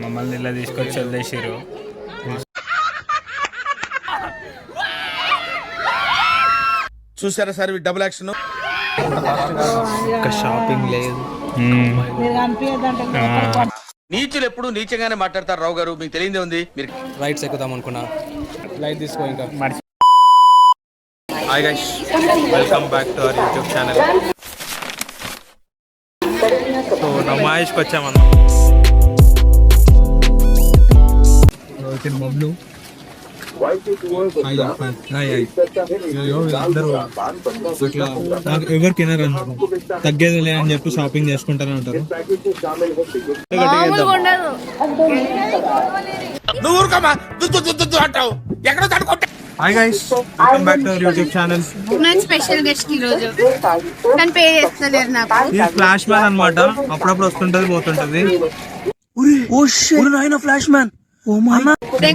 మమ్మల్ని ఇలా తీసుకొచ్చి వదిలేసారు. చూసారా సార్ డబుల్ యాక్షన్. షాపింగ్ లేదు. నీచులు ఎప్పుడు నీచంగానే మాట్లాడతారు రావు గారు, మీకు తెలియదే ఉంది. మీరు రైట్స్ ఎక్కుదాం అనుకున్నా, లైట్ తీసుకో ఇంకా. Hi guys, welcome back to our YouTube channel. So నమాయిష్కి వచ్చామన్నా. మమ్మల్ని ఎవరికి తగ్గేది లే అని చెప్పి షాపింగ్ చేసుకుంటానే ఉంటారు. Hi guys, welcome back to our YouTube channel. Special guest ఈ రోజు కానీ పే చేస్తలేరు నాకు. ఇది ఫ్లాష్ మ్యాన్ అన్నమాట, అప్పుడప్పుడు వస్తుంటది పోతుంటది. ఫ్లాష్ మ్యాన్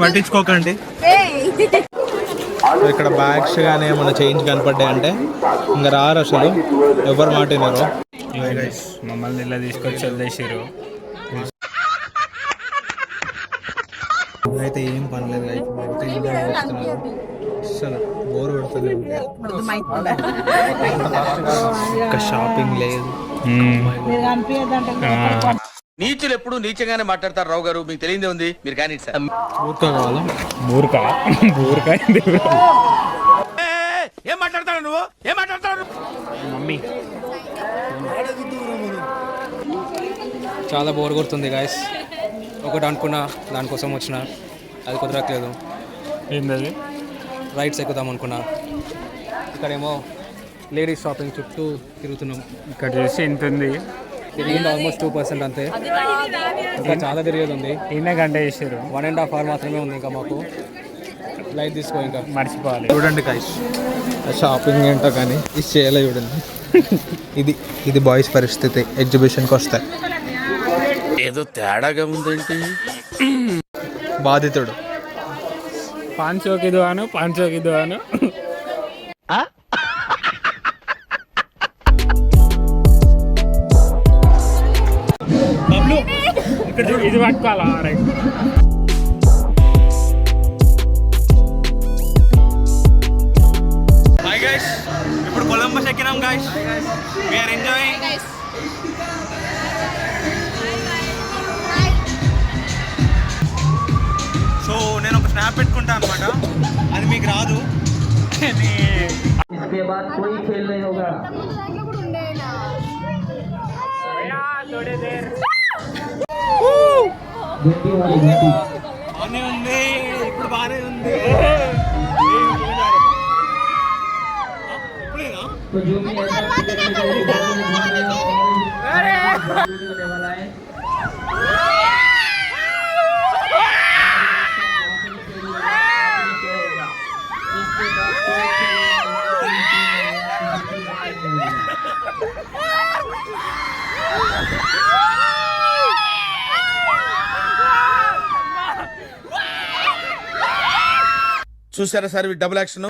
పట్టించుకోకండి. ఇక్కడ బ్యాగ్స్ కానీ ఏమైనా చేంజ్ కనపడ్డాయి అంటే ఇంకా రారు, అసలు ఎవరు మాట వినరు. మమ్మల్ని ఇలా తీసుకొచ్చి వదిలేసారు. అయితే ఏం పనిలేదు, అయితే ఎంజాయ్ చేస్తున్నారు. అసలు బోర్ పెడుతుంది. షాపింగ్ లేదు. నీచులు ఎప్పుడు నీచంగానే మాట్లాడతారు రావు గారు, మీకు తెలియదే ఉంది. మీరు కానీ సార్ ఊరుకా కావాలా? బూర్కా ఏం మాట్లాడతాడు నువ్వు, ఏం మాట్లాడతాడు మమ్మీ. చాలా బోర్ కొడుతుంది గాయస్. ఒకటి అనుకున్నా, దానికోసం వచ్చిన, అది కుదరట్లేదు. ఏంటది? రైట్స్ ఎక్కుదాం అనుకున్నా, ఇక్కడేమో లేడీస్ షాపింగ్ చుట్టూ తిరుగుతున్నాం. ఇక్కడ చూసి ఎంత ఉంది, తిరిగింది ఆల్మోస్ట్ 2% అంతే. ఇంకా చాలా తిరిగేది ఉంది. ఈయన గంట చేసారు. 1.5 hour మాత్రమే ఉంది ఇంకా మాకు. లైట్ తీసుకో ఇంకా. మర్చిపోవాలి. చూడండి గైస్, షాపింగ్ ఏంటో కానీ ఇది చేయలే. చూడండి, ఇది బాయ్స్ పరిస్థితి. ఎగ్జిబిషన్కి వస్తాయి. ఏదో తేడాగా ఉందేంటి. బాధితుడు. పాంచోకి దువాను. ఇక్కడ చూడు, ఇది పట్టుకోవాలా? రైట్. హాయ్ గైస్, ఇప్పుడు కొలంబస్ ఎక్కినాం guys. We are enjoying. So నేను ఒక స్నాప్ పెట్టుకుంటా అనమాట, అది మీకు రాదు. బాగానే ఉంది, ఇప్పుడు బాగానే ఉంది. చూసారా సార్ డబుల్ యాక్షన్.